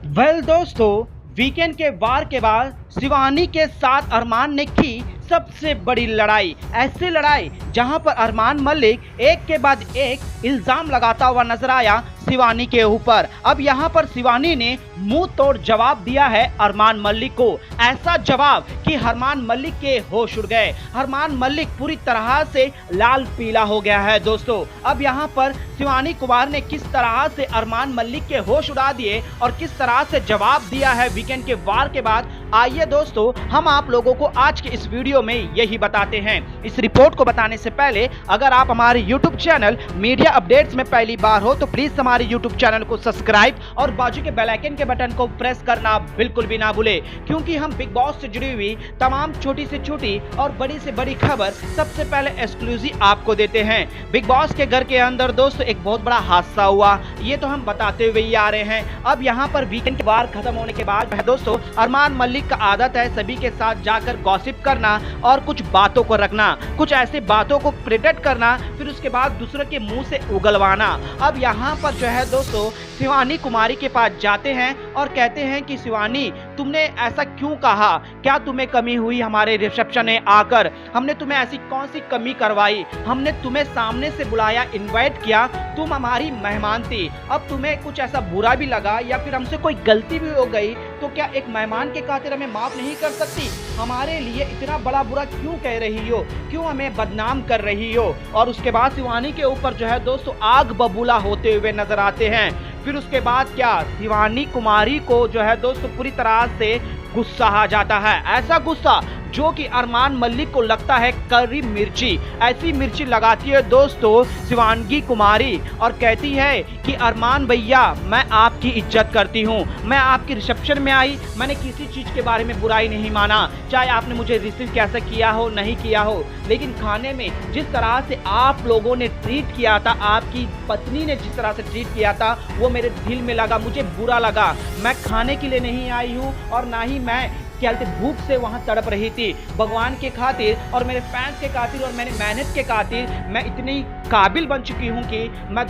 दोस्तों, वीकेंड के वार के बाद शिवानी के साथ अरमान ने की सबसे बड़ी लड़ाई। ऐसी लड़ाई जहां पर अरमान मलिक एक के बाद एक इल्जाम लगाता हुआ नजर आया शिवानी के ऊपर। अब यहां पर शिवानी ने मुंह तोड़ जवाब दिया है अरमान मलिक को। ऐसा जवाब कि अरमान मलिक के होश उड़ गए। अरमान मलिक पूरी तरह से लाल पीला हो गया है। दोस्तों, अब यहां पर शिवानी कुमार ने किस तरह से अरमान मलिक के होश उड़ा दिए और किस तरह से जवाब दिया है वीकेंड के वार के बाद, आइए दोस्तों हम आप लोगों को आज के इस वीडियो में यही बताते हैं। इस रिपोर्ट को बताने से पहले अगर आप हमारे YouTube चैनल मीडिया अपडेट्स में पहली बार हो तो प्लीज हमारे YouTube चैनल को सब्सक्राइब और बाजू के बेल आइकन के बटन को प्रेस करना बिल्कुल भी ना भूले, क्योंकि हम बिग बॉस से जुड़ी हुई तमाम छोटी से छोटी और बड़ी से बड़ी खबर सबसे पहले एक्सक्लूसिव आपको देते हैं। बिग बॉस के घर के अंदर दोस्तों एक बहुत बड़ा हादसा हुआ, ये तो हम बताते हुए ही आ रहे हैं। अब यहाँ पर वीकेंड के वार खत्म होने के बाद दोस्तों अरमान मलिक का आदत है सभी के साथ जाकर गॉसिप करना और कुछ बातों को रखना, कुछ ऐसी बातों को प्रेडिक्ट करना, फिर उसके बाद दूसरों के मुंह से उगलवाना। अब यहाँ पर जो है दोस्तों शिवानी कुमारी के पास जाते हैं और कहते हैं कि शिवानी तुमने ऐसा क्यों कहा, क्या तुम्हें कमी हुई हमारे रिसेप्शन में आकर, हमने तुम्हें ऐसी कौन सी कमी करवाई, हमने तुम्हें सामने से बुलाया, इनवाइट किया, तुम हमारी मेहमान थी, अब तुम्हें कुछ ऐसा बुरा भी लगा या फिर हमसे कोई गलती भी हो गई तो क्या एक मेहमान के खातिर हमें माफ नहीं कर सकती, हमारे लिए इतना बड़ा बुरा क्यों कह रही हो, क्यों हमें बदनाम कर रही हो। और उसके बाद शिवानी के ऊपर जो है दोस्तों आग बबूला होते हुए नजर आते हैं। फिर उसके बाद क्या शिवानी कुमारी को जो है दोस्तों पूरी तरह से गुस्सा आ जाता है, ऐसा गुस्सा जो कि अरमान मलिक को लगता है करी मिर्ची। ऐसी मिर्ची लगाती है दोस्तों शिवानी कुमारी और कहती है कि अरमान भैया मैं आपकी इज्जत करती हूँ, मैं आपकी रिसेप्शन में आई, मैंने किसी चीज के बारे में बुराई नहीं माना, चाहे आपने मुझे रिसीव कैसे किया हो नहीं किया हो, लेकिन खाने में जिस तरह से आप लोगों ने ट्रीट किया था, आपकी पत्नी ने जिस तरह से ट्रीट किया था वो मेरे दिल में लगा, मुझे बुरा लगा। मैं खाने के लिए नहीं आई हूँ और ना ही मैं क्या भूख से वहां तड़प रही थी, भगवान के खातिर और मेरे फैंस के खातिर और मेरी मेहनत के खातिर मैं इतनी काबिल बन चुकी हूं कि मैं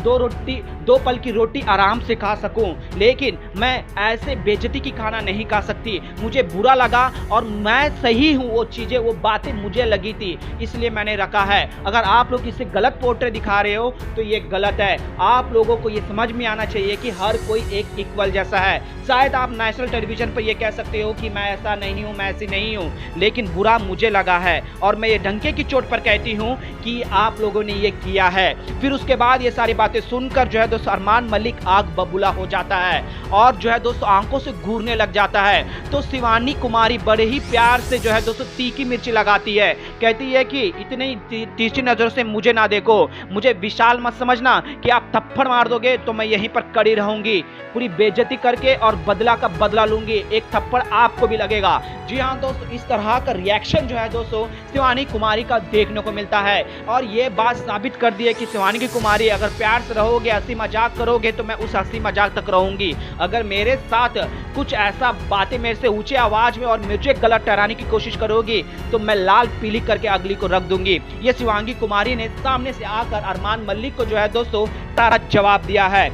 दो पल की रोटी आराम से खा सकूं, लेकिन मैं ऐसे बेइज्जती की खाना नहीं खा सकती, मुझे बुरा लगा और मैं सही हूं, वो चीजें वो बातें मुझे लगी थी इसलिए मैंने रखा है। अगर आप लोग इसे गलत पोर्ट्रेट दिखा रहे हो तो ये गलत है। आप लोगों को ये समझ में आना चाहिए कि हर कोई एक इक्वल जैसा है। शायद आप नेशनल टेलीविजन पर ये कह सकते हो कि मैं ऐसा नहीं हूं, मैं ऐसी नहीं हूं, लेकिन बुरा मुझे लगा है और मैं ये डंके की चोट पर कहती हूं कि आप लोगों ने ये किया है। फिर उसके बाद ये सारी बातें सुनकर जो है दोस्तों अरमान मलिक आग बबूला हो जाता है और जो है दोस्तों आंखों से घूरने लग जाता है। तो शिवानी कुमारी बड़े ही प्यार से जो है दोस्तों तीखी मिर्ची लगाती है, कहती है कि इतनी तीखी नजर से मुझे ना देखो, मुझे विशाल मत समझना कि आप थप्पड़ मार दोगे तो मैं यहीं पर कड़ी रहूंगी, पूरी बेइज्जती करके और बदला का बदला लूंगी, एक थप्पड़ आपको भी लगेगा। जी हाँ दोस्तों, इस तरह का रिएक्शन जो है दोस्तों शिवानी कुमारी का देखने को मिलता है और ये बात साबित कर दी है कि शिवानी कुमारी अगर प्यार से रहोगे, हंसी मजाक करोगे तो मैं उस हंसी मजाक तक रहूंगी, अगर मेरे साथ कुछ ऐसा बातें मेरे से ऊंचे आवाज में और मुझे गलत ठहराने की कोशिश करोगी तो मैं लाल पीली करके अगली को रख दूंगी। ये शिवानी कुमारी ने सामने से आकर अरमान मलिक को जो है दोस्तों तारा जवाब दिया है।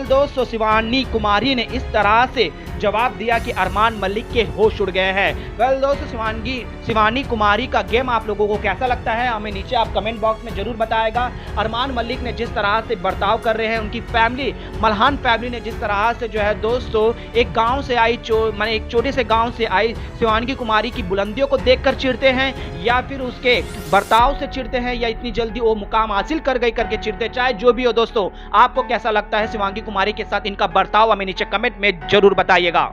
दोस्तों शिवानी कुमारी ने इस तरह से जवाब दिया कि अरमान मलिक के होश उड़ गए हैं। दोस्तों शिवानी कुमारी का गेम आप लोगों को कैसा लगता है हमें नीचे आप कमेंट बॉक्स में जरूर बताएगा। अरमान मलिक ने जिस तरह से बर्ताव कर रहे हैं, उनकी फैमिली मल्हान फैमिली ने जिस तरह से जो है दोस्तों एक गांव से आई माने एक छोटे से गांव से आई शिवानी कुमारी की बुलंदियों को देखकर चिढ़ते हैं या फिर उसके बर्ताव से चिढ़ते हैं या इतनी जल्दी वो मुकाम हासिल कर गई करके चिढ़ते, चाहे जो भी हो दोस्तों आपको कैसा लगता है शिवानी कुमारी के साथ इनका बर्ताव हमें नीचे कमेंट में जरूर बताइएगा।